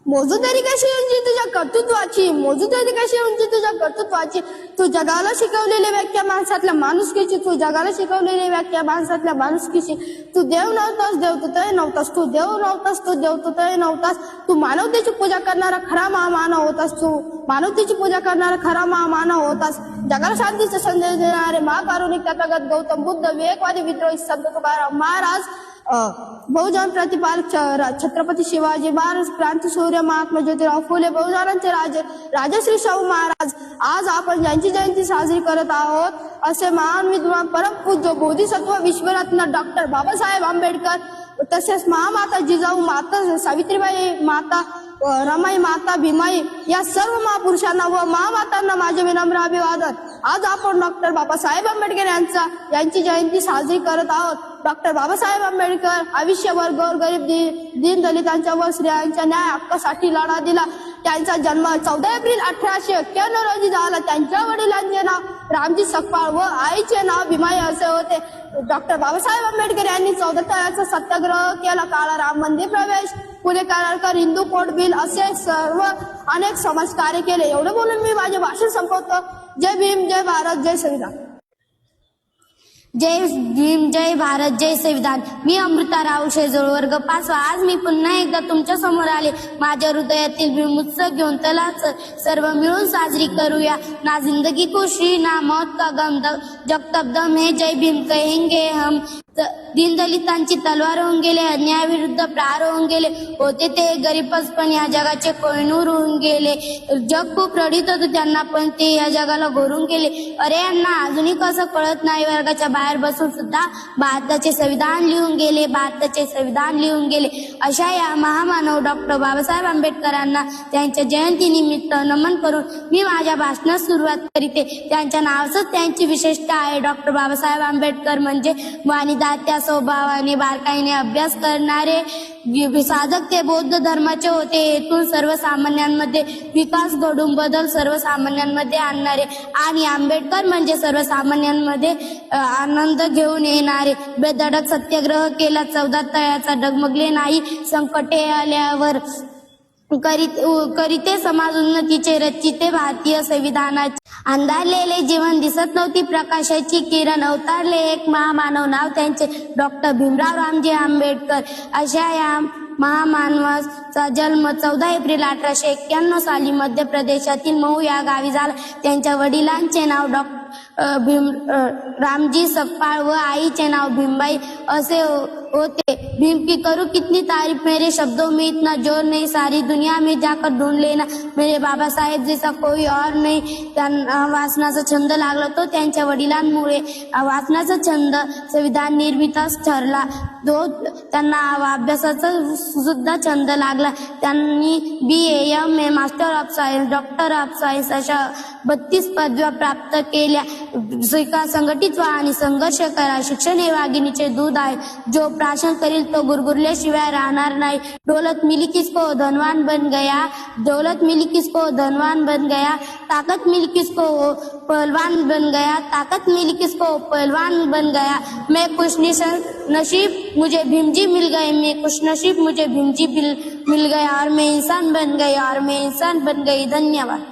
मोजूदारी कशी उंची तुझ्या कर्तृत्वाची, मोजूदारी कशी उंची तुझ्या कर्तृत्वाची. तू जगाला शिकवलेली व्याख्या माणसातल्या माणुसकीची, तू जगाला शिकवलेली व्याख्या माणसातल्या माणुसकीची. तू देव नव्हतास, देव तू तय नव्हतास, तू देव नव्हतास, तू देव तू तय नव्हतास. तू मानवतेची पूजा करणारा खरा महामानव होतास, तू मानवतेची पूजा करणारा खरा महामानव होतास. जगाला शांतीचा संदेश देणारे महाकारुणिक तथागत गौतम बुद्ध, विवेकवादी विद्रोही संत तुकाराम महाराज, बहुजन प्रतिपालक छत्रपती शिवाजी महाराज, क्रांतीसूर्य महात्मा ज्योतिराव फुले, बहुजनांचे राजे राजश्री शाहू महाराज. आज आपण ज्यांची जयंती साजरी करत आहोत असे महान विद्वान परमपूज्य बोधिसत्व विश्वरत्न डॉक्टर बाबासाहेब आंबेडकर, तसेच महामाता जिजाऊ, माता सावित्रीबाई, माता रमाई, माता भीमाई या सर्व महापुरुषांना व महामातांना माझे विनम्र अभिवादन. आज आपण डॉक्टर बाबासाहेब आंबेडकर यांची जयंती साजरी करत आहोत. डॉक्टर बाबासाहेब आंबेडकर आयुष्यभर गोरगरीब दीन दलितांच्या व स्त्रियांच्या न्याय हक्कासाठी लढा दिला. त्यांचा जन्म 14 एप्रिल 1891 रोजी झाला. त्यांच्या वडिलांचे नाव रामजी सकपाळ व आईचे नाव भीमाई असे होते. डॉक्टर बाबासाहेब आंबेडकर यांनी 14 तळ्याचा सत्याग्रह केला. काळा राम मंदिर प्रवेश, पुणे करारकर, हिंदू कोड बिल असे सर्व अनेक समाजकार्य केले. एवढे बोलून मी माझे भाषण संपवतो. जय भीम, जय भारत, जय संविधान. जय भीम, जय भारत, जय संविधान. मी अमृता राव शेजोळ, वर्ग 5. आज मी पुन्हा एकदा तुमच्या समोर आले. माझ्या हृदयातील भीम उत्सव घेऊन त्याला सर्व मिळून साजरी करूया. ना जिंदगी को श्री, ना मौत का गम, जब तक दम है जय भीम कहेंगे हम. दीनदलितांची तलवार होऊन गेले, अन्यायाविरुद्ध प्रहार होऊन गेले. होते ते गरीबच पण या जगाचे कोहिनूर होऊन गेले. जग खूप रडीत होतं त्यांना, पण ते या जगाला घोरून गेले. अरे यांना अजूनही कसं कळत नाही. वर्गाच्या बाहेर बसून सुद्धा भारताचे संविधान लिहून गेले, भारताचे संविधान लिहून गेले. अशा या महामानव डॉक्टर बाबासाहेब आंबेडकरांना त्यांच्या जयंतीनिमित्त नमन करून मी माझ्या भाषणास सुरुवात करीते. त्यांच्या नावाचंच त्यांची विशेषता आहे. डॉक्टर बाबासाहेब आंबेडकर म्हणजे वाणीदार, त्या स्वभावाने बारकाईने अभ्यास करणारे साधक ते बौद्ध धर्माचे होते. येथून सर्वसामान्यांमध्ये विकास घडून बदल सर्वसामान्यांमध्ये आणणारे आणि आंबेडकर म्हणजे सर्वसामान्यांमध्ये आनंद घेऊन येणारे. बेधडक सत्याग्रह केला, 14 तळ्याचा डगमगले नाही. संकटे आल्यावर करीते समाज उन्नतीचे रचिते भारतीय संविधानाचे. अंधारलेले जीवन दिसत नव्हती प्रकाशाची किरण. अवतारले एक महामानव, नाव त्यांचे डॉक्टर भीमराव रामजी आंबेडकर. अशा या महामानवाचा जन्म 14 एप्रिल 1891 साली मध्य प्रदेशातील मऊ या गावी झाला. त्यांच्या वडिलांचे नाव डॉक्टर रामजी सकपाळ व आईचे नाव भीमबाई असे होते. भीम की करूं कितनी तारीफ, मेरे शब्दों में इतना जोर नहीं. सारी दुनिया में जाकर ढूंढ लेना, मेरे बाबासाहेब जैसा कोई और नहीं. त्यांना वाचनाचा छंद लागला तो त्यांच्या वडिलांमुळे. वाचनाचा छंद संविधान निर्मिताच ठरला. त्यांना अभ्यासाचा सुद्धा छंद लागला. त्यांनी BA, MA, master of science, doctor of science अशा 32 पदव्या प्राप्त केल्या. संघटित व्हा आणि संघर्ष करा. शिक्षण हे वाघिणीचे दूध आहे. जो प्राशन करील तो गुरगुरल्याशिवाय राहणार नाही. दौलत मिली किसको धनवान बन गया, दौलत मिली किसको धनवान बन गया. ताकत मिली किसको पहलवान बन गया, ताकत मिली किसको पहलवान बन गया. मैं खुश नसीब मुझे भीमजी मिल गए, मैं खुश नसीब मुझे भीमजी मिल गया और मैं इंसान बन गई, और मैं इंसान बन गई. धन्यवाद.